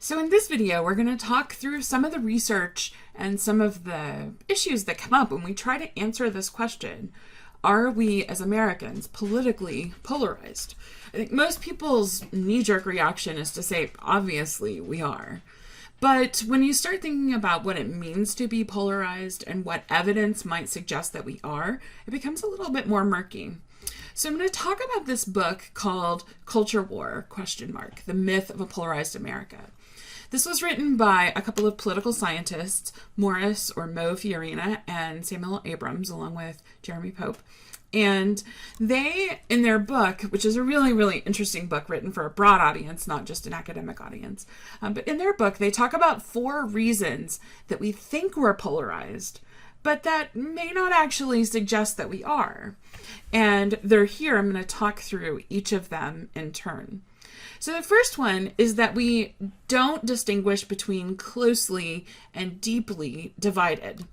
So in this video, we're going to talk through some of the research and some of the issues that come up when we try to answer this question. Are we, as Americans, politically polarized? I think most people's knee-jerk reaction is to say, obviously, we are. But when you start thinking about what it means to be polarized and what evidence might suggest that we are, it becomes a little bit more murky. So I'm going to talk about this book called Culture War, ? The Myth of a Polarized America. This was written by a couple of political scientists, Morris or Mo Fiorina and Samuel Abrams, along with Jeremy Pope. And they, in their book, which is a really, really interesting book written for a broad audience, not just an academic audience, but in their book, they talk about 4 reasons that we think we're polarized, but that may not actually suggest that we are. And they're here. I'm going to talk through each of them in turn. So the first one is that we don't distinguish between closely and deeply divided.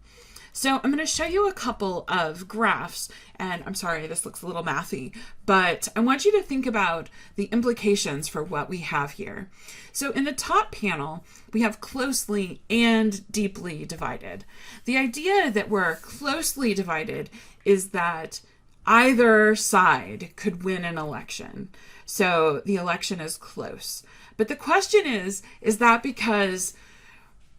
So I'm going to show you a couple of graphs, and I'm sorry, this looks a little mathy, but I want you to think about the implications for what we have here. So in the top panel, we have closely and deeply divided. The idea that we're closely divided is that either side could win an election. So the election is close. But the question is that because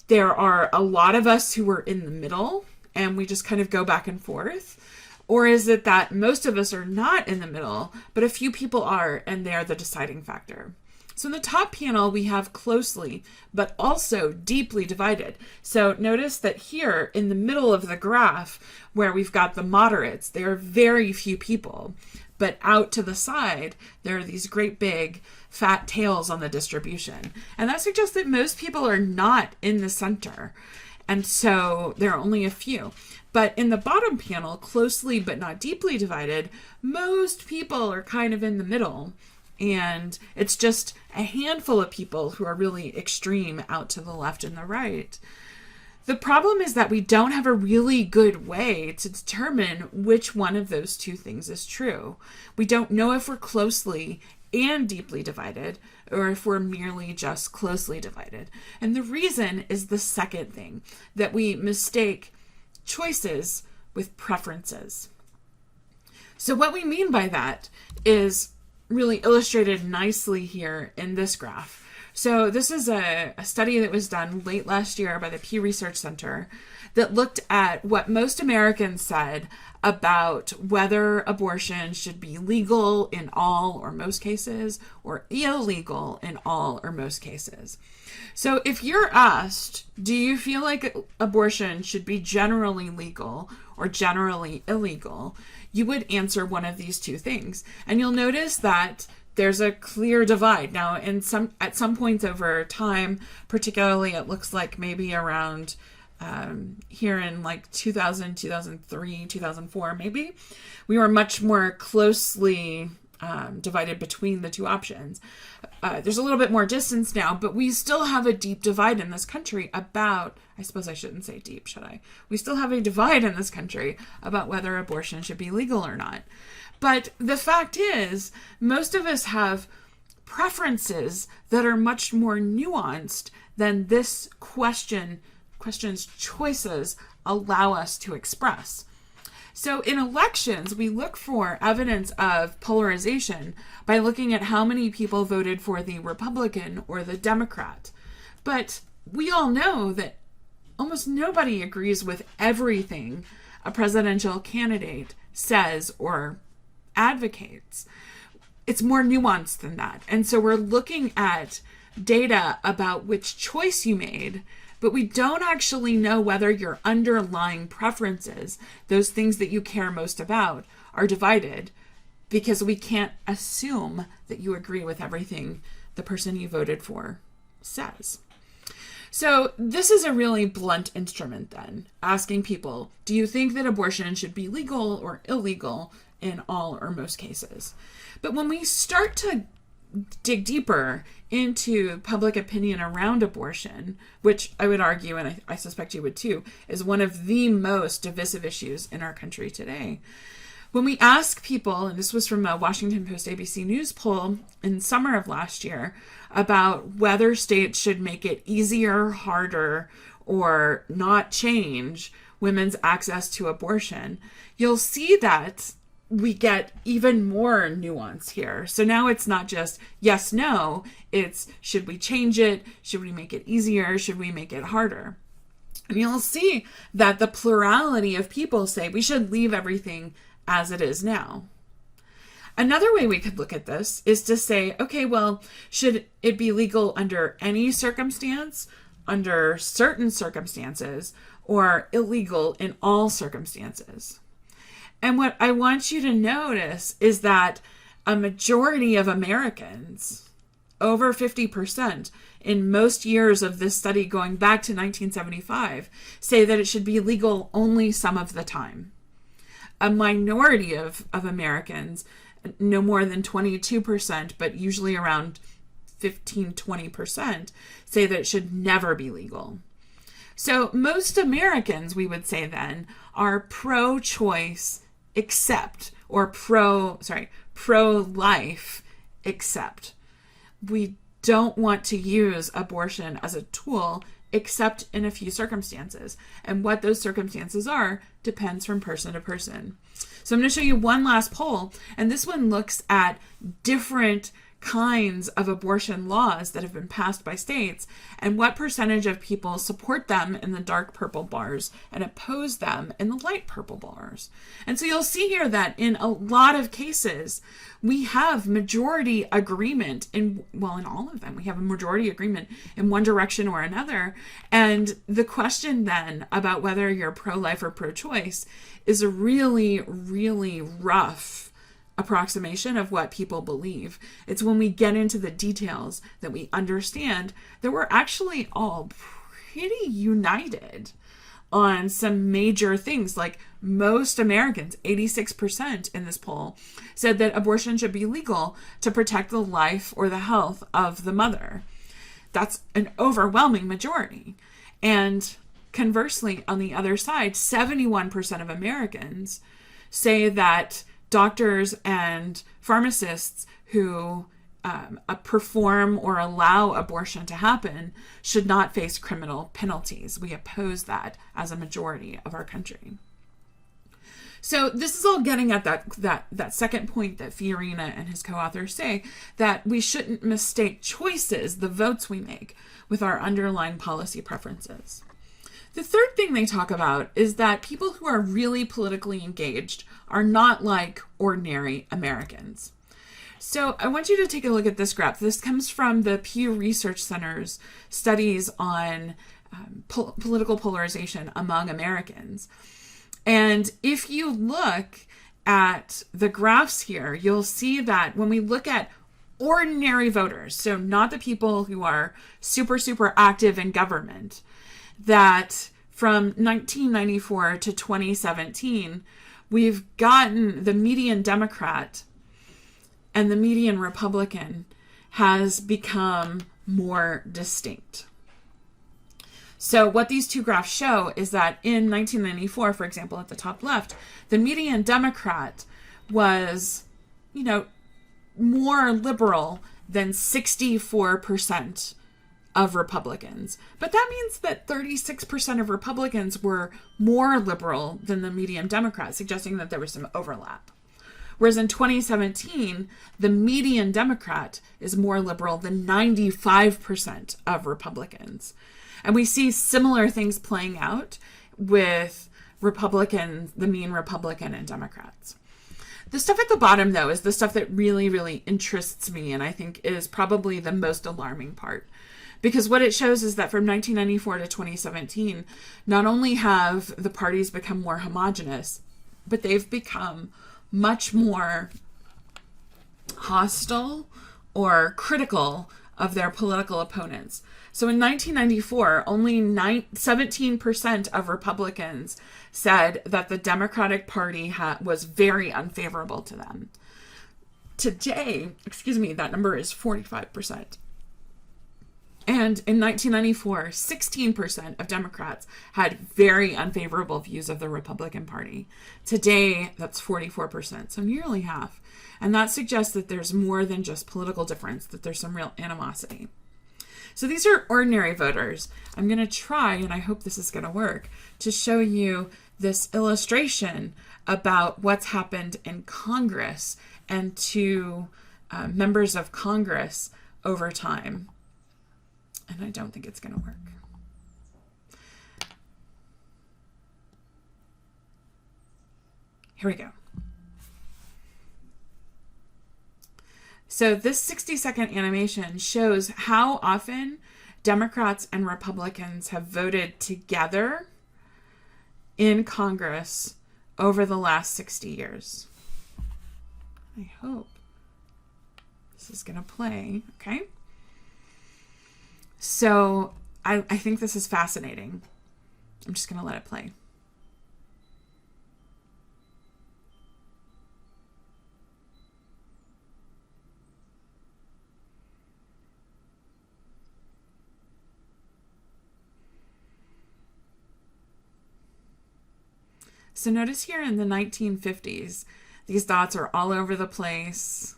there are a lot of us who are in the middle and we just kind of go back and forth? Or is it that most of us are not in the middle, but a few people are, and they're the deciding factor? So in the top panel, we have closely, but also deeply divided. So notice that here in the middle of the graph, where we've got the moderates, there are very few people. But out to the side, there are these great big fat tails on the distribution. And that suggests that most people are not in the center. And so there are only a few. But in the bottom panel, closely but not deeply divided, most people are kind of in the middle. And it's just a handful of people who are really extreme out to the left and the right. The problem is that we don't have a really good way to determine which one of those two things is true. We don't know if we're closely and deeply divided, or if we're merely just closely divided. And the reason is the second thing, that we mistake choices with preferences. So what we mean by that is really illustrated nicely here in this graph. So this is a study that was done late last year by the Pew Research Center that looked at what most Americans said about whether abortion should be legal in all or most cases or illegal in all or most cases. So if you're asked, do you feel like abortion should be generally legal or generally illegal, you would answer one of these two things. And you'll notice that there's a clear divide. Now, at some points over time, particularly it looks like maybe around here in like 2000, 2003, 2004, maybe, we were much more closely divided between the two options. There's a little bit more distance now, but we still have a deep divide in this country about, I suppose I shouldn't say deep, should I? We still have a divide in this country about whether abortion should be legal or not. But the fact is, most of us have preferences that are much more nuanced than this question's choices allow us to express. So in elections, we look for evidence of polarization by looking at how many people voted for the Republican or the Democrat. But we all know that almost nobody agrees with everything a presidential candidate says or advocates. It's more nuanced than that. And so we're looking at data about which choice you made, but we don't actually know whether your underlying preferences, those things that you care most about, are divided, because we can't assume that you agree with everything the person you voted for says. So this is a really blunt instrument then, asking people, do you think that abortion should be legal or illegal in all or most cases? But when we start to dig deeper into public opinion around abortion, which I would argue, and I suspect you would too, is one of the most divisive issues in our country today, When we ask people, and this was from a Washington Post ABC News poll in summer of last year, about whether states should make it easier, harder, or not change women's access to abortion, you'll see that we get even more nuance here. So now it's not just yes, no, it's should we change it? Should we make it easier? Should we make it harder? And you'll see that the plurality of people say we should leave everything as it is now. Another way we could look at this is to say, okay, well, should it be legal under any circumstance, under certain circumstances, or illegal in all circumstances? And what I want you to notice is that a majority of Americans, over 50%, in most years of this study going back to 1975, say that it should be legal only some of the time. A minority of Americans, no more than 22%, but usually around 15-20%, say that it should never be legal. So most Americans, we would say then, are pro-choice except, or pro-life except. We don't want to use abortion as a tool except in a few circumstances. And what those circumstances are depends from person to person. So I'm going to show you one last poll, and this one looks at different kinds of abortion laws that have been passed by states and what percentage of people support them in the dark purple bars and oppose them in the light purple bars. And so you'll see here that in a lot of cases, we have majority agreement in all of them, we have a majority agreement in one direction or another. And the question then about whether you're pro-life or pro-choice is a really, really rough approximation of what people believe. It's when we get into the details that we understand that we're actually all pretty united on some major things. Like most Americans, 86% in this poll, said that abortion should be legal to protect the life or the health of the mother. That's an overwhelming majority. And conversely, on the other side, 71% of Americans say that doctors and pharmacists who perform or allow abortion to happen should not face criminal penalties. We oppose that as a majority of our country. So this is all getting at that second point that Fiorina and his co-authors say, that we shouldn't mistake choices, the votes we make, with our underlying policy preferences. The third thing they talk about is that people who are really politically engaged are not like ordinary Americans. So I want you to take a look at this graph. This comes from the Pew Research Center's studies on political polarization among Americans. And if you look at the graphs here, you'll see that when we look at ordinary voters, so not the people who are super, super active in government, that from 1994 to 2017, we've gotten the median Democrat and the median Republican has become more distinct. So what these two graphs show is that in 1994, for example, at the top left, the median Democrat was, more liberal than 64% of Republicans. But that means that 36% of Republicans were more liberal than the median Democrat, suggesting that there was some overlap. Whereas in 2017, the median Democrat is more liberal than 95% of Republicans. And we see similar things playing out with Republicans, the mean Republican and Democrats. The stuff at the bottom, though, is the stuff that really, really interests me and I think is probably the most alarming part. Because what it shows is that from 1994 to 2017, not only have the parties become more homogenous, but they've become much more hostile or critical of their political opponents. So in 1994, only 17% of Republicans said that the Democratic Party was very unfavorable to them. Today, that number is 45%. And in 1994, 16% of Democrats had very unfavorable views of the Republican Party. Today, that's 44%, so nearly half. And that suggests that there's more than just political difference, that there's some real animosity. So these are ordinary voters. I'm going to try, and I hope this is going to work, to show you this illustration about what's happened in Congress and to members of Congress over time. And I don't think it's going to work. Here we go. So this 60-second animation shows how often Democrats and Republicans have voted together in Congress over the last 60 years. I hope this is going to play, okay? So I think this is fascinating. I'm just going to let it play. So notice here in the 1950s, these dots are all over the place.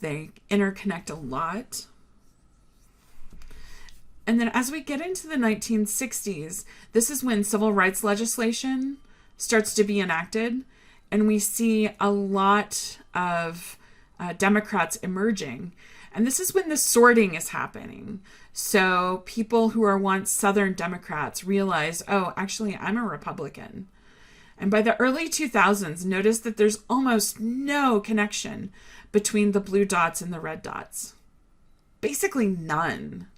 They interconnect a lot. And then as we get into the 1960s, this is when civil rights legislation starts to be enacted. And we see a lot of Democrats emerging. And this is when the sorting is happening. So people who are once Southern Democrats realize, oh, actually, I'm a Republican. And by the early 2000s, notice that there's almost no connection between the blue dots and the red dots. Basically none.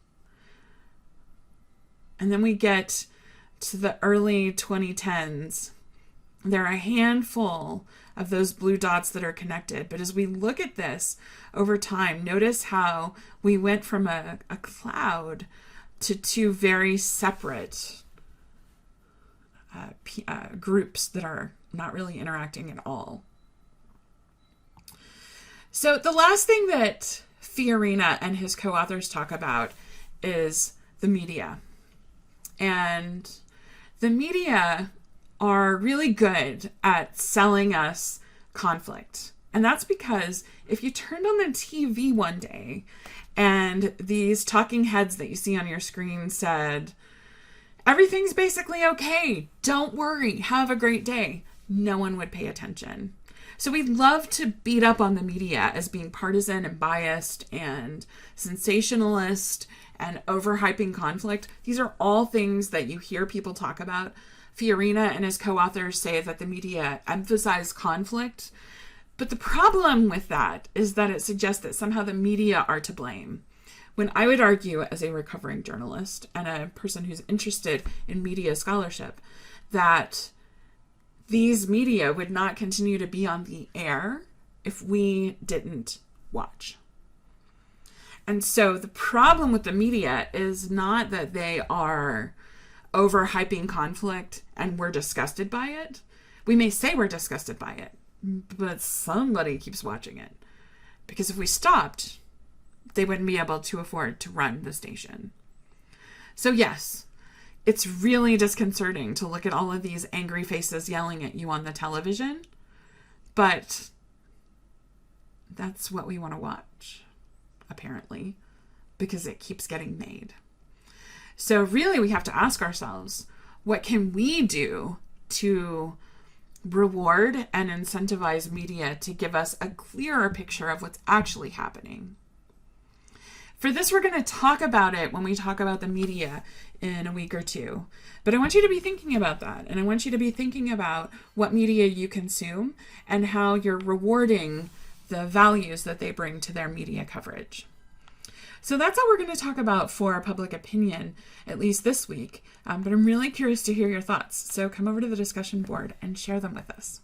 And then we get to the early 2010s. There are a handful of those blue dots that are connected. But as we look at this over time, notice how we went from a cloud to two very separate groups that are not really interacting at all. So the last thing that Fiorina and his co-authors talk about is the media. And the media are really good at selling us conflict. And that's because if you turned on the TV one day and these talking heads that you see on your screen said, everything's basically okay, don't worry, have a great day, no one would pay attention. So we love to beat up on the media as being partisan and biased and sensationalist and overhyping conflict. These are all things that you hear people talk about. Fiorina and his co-authors say that the media emphasize conflict. But the problem with that is that it suggests that somehow the media are to blame. When I would argue as a recovering journalist and a person who's interested in media scholarship that these media would not continue to be on the air if we didn't watch. And so the problem with the media is not that they are overhyping conflict and we're disgusted by it. We may say we're disgusted by it, but somebody keeps watching it. Because if we stopped, they wouldn't be able to afford to run the station. So yes, it's really disconcerting to look at all of these angry faces yelling at you on the television, but that's what we want to watch, apparently, because it keeps getting made. So really we have to ask ourselves, what can we do to reward and incentivize media to give us a clearer picture of what's actually happening? For this, we're going to talk about it when we talk about the media in a week or two. But I want you to be thinking about that. And I want you to be thinking about what media you consume and how you're rewarding the values that they bring to their media coverage. So that's all we're going to talk about for public opinion, at least this week. But I'm really curious to hear your thoughts. So come over to the discussion board and share them with us.